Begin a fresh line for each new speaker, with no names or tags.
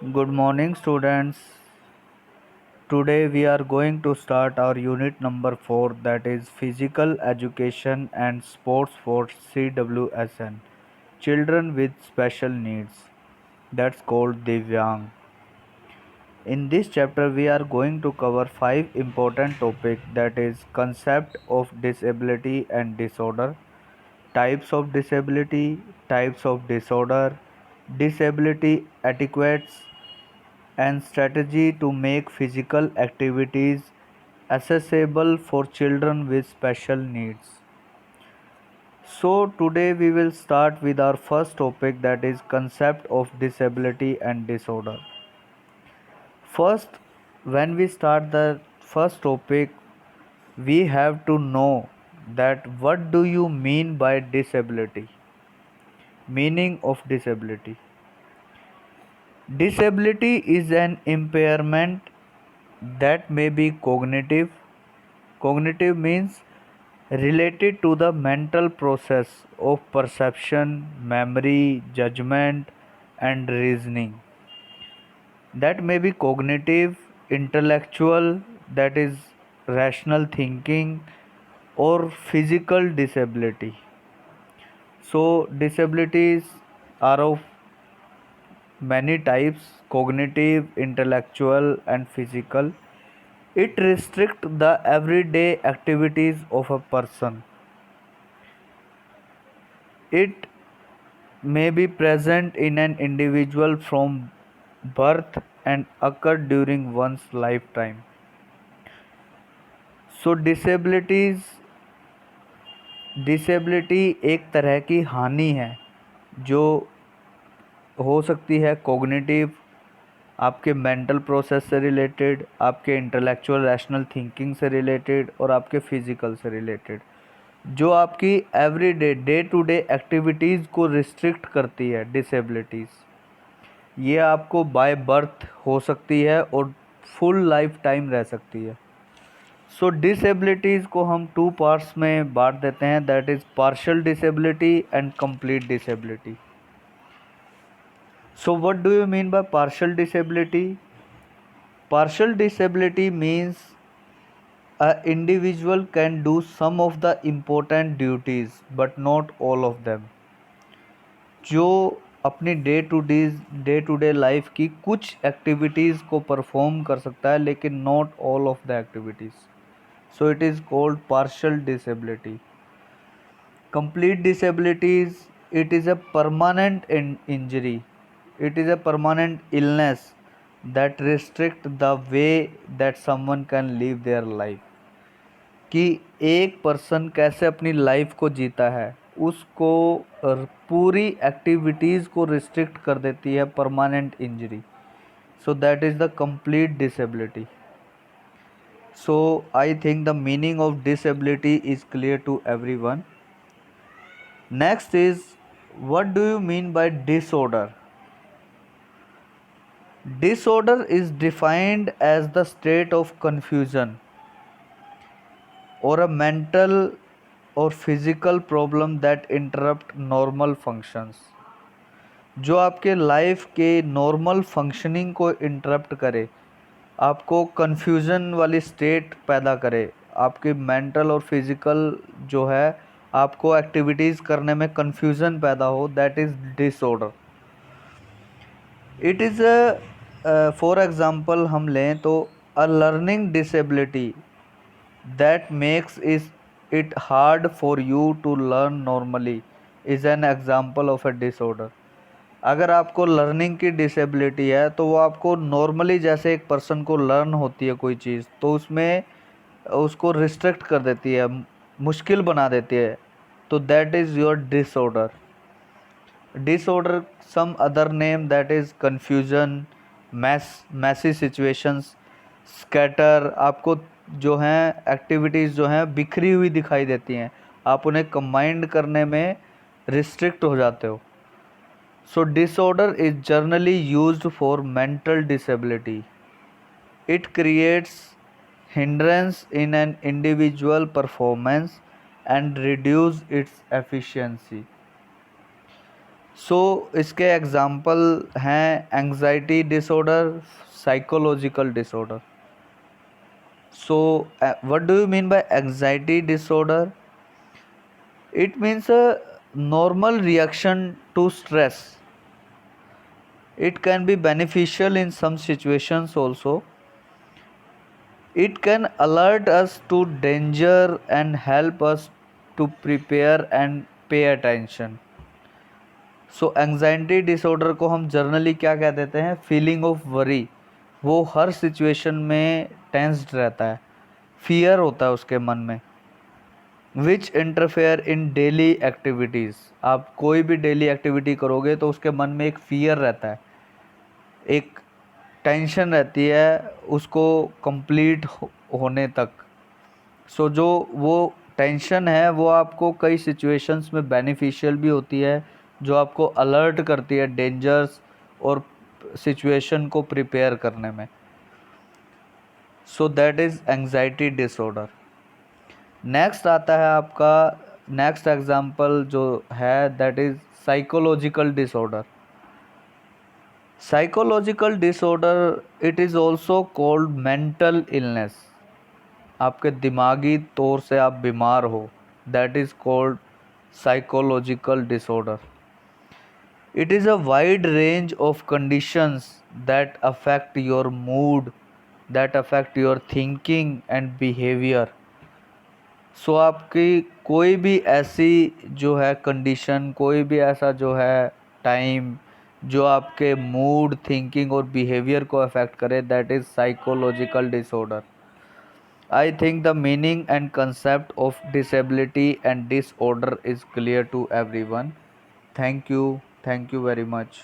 Good morning, students. Today we are going to start our unit number 4, that is Physical Education and Sports for CWSN, Children with Special Needs. That's called Divyang. In this chapter we are going to cover 5 important topics, that is concept of disability and disorder, types of disability, types of disorder, disability etiquettes, and strategy to make physical activities accessible for children with special needs. So today we will start with our first topic, that is concept of disability and disorder. First, when we start the first topic, we have to know that what do you mean by disability? Meaning of disability. Disability is an impairment that may be cognitive. Cognitive means related to the mental process of perception, memory, judgment, and reasoning. That may be cognitive, intellectual, that is rational thinking, or physical disability. So, disabilities are of many types: cognitive, intellectual, and physical. It restricts the everyday activities of a person. It may be present in an individual from birth and occur during one's lifetime. So disability एक तरह की हानि है जो हो सकती है cognitive, आपके मेंटल प्रोसेस से रिलेटेड, आपके इंटेलेक्चुअल रैशनल थिंकिंग से रिलेटेड और आपके फिजिकल से रिलेटेड, जो आपकी everyday day to day activities को रिस्ट्रिक्ट करती है। डिसेबिलिटीज़ ये आपको बाय बर्थ हो सकती है और फुल लाइफ टाइम रह सकती है। सो डिसेबिलिटीज़ को हम टू पार्ट्स में बांट देते हैं, that is partial disability and complete disability. So what do you mean by partial disability? Partial disability means an individual can do some of the important duties but not all of them. जो अपनी day to day life की कुछ activities को perform कर सकता है लेकिन not all of the activities, so it is called partial disability. Complete disabilities, it is a permanent injury, it is a permanent illness that restrict the way that someone can live their life। कि एक person कैसे अपनी life को जीता है उसको पूरी activities को रिस्ट्रिक्ट कर देती है permanent injury. So that is the complete disability. So I think the meaning of disability is clear to everyone. Next is, what do you mean by disorder? Disorder is defined as the state of confusion or a mental or physical problem that interrupt normal functions। जो आपके life के normal functioning को interrupt करे, आपको confusion वाली state पैदा करे, आपकी मेंटल और फिज़िकल जो है आपको एक्टिविटीज़ करने में कन्फ्यूज़न पैदा हो, that is disorder. It is for example हम लें तो a learning disability that makes it hard for you to learn normally is an example of a disorder. अगर आपको लर्निंग की डिसेबिलिटी है तो वो आपको नॉर्मली जैसे एक पर्सन को लर्न होती है कोई चीज़, तो उसमें उसको रिस्ट्रिक्ट कर देती है, मुश्किल बना देती है, तो that is your disorder. Disorder some other name, that is confusion, messy situations, scatter. आपको जो हैं एक्टिविटीज़ जो हैं बिखरी हुई दिखाई देती हैं, आप उन्हें कंबाइंड करने में रिस्ट्रिक्ट हो जाते हो। So disorder is generally used for mental disability. It creates hindrance in an individual performance and reduce its efficiency। सो इसके एग्जांपल हैं anxiety disorder, psychological disorder. So what do you mean by anxiety disorder? It means a normal reaction to stress. It can be beneficial in some situations also. It can alert us to danger and help us to prepare and pay attention. So anxiety disorder को हम generally क्या कह देते हैं? Feeling of worry. वो हर situation में tensed रहता है, फियर होता है उसके मन में. विच इंटरफेयर इन डेली एक्टिविटीज़. आप कोई भी डेली एक्टिविटी करोगे तो उसके मन में एक फियर रहता है, एक टेंशन रहती है उसको कंप्लीट होने तक. सो जो वो टेंशन है वो आपको कई सिचुएशंस में बेनिफिशियल भी होती है, जो आपको अलर्ट करती है डेंजर्स और सिचुएशन को प्रिपेयर करने में. So that is anxiety disorder. Next आता है आपका, नेक्स्ट एग्जाम्पल जो है that is psychological disorder. Psychological disorder it is also called mental illness. आपके दिमागी तौर से आप बीमार हो, that is called psychological disorder. It is a wide range of conditions that affect your mood, that affect your thinking and behaviour. So आपकी कोई भी ऐसी जो है कंडीशन, कोई भी ऐसा जो है टाइम जो आपके मूड, थिंकिंग और बिहेवियर को अफेक्ट करे, that is psychological disorder. I think the meaning and concept of disability and disorder is clear to everyone. Thank you very much.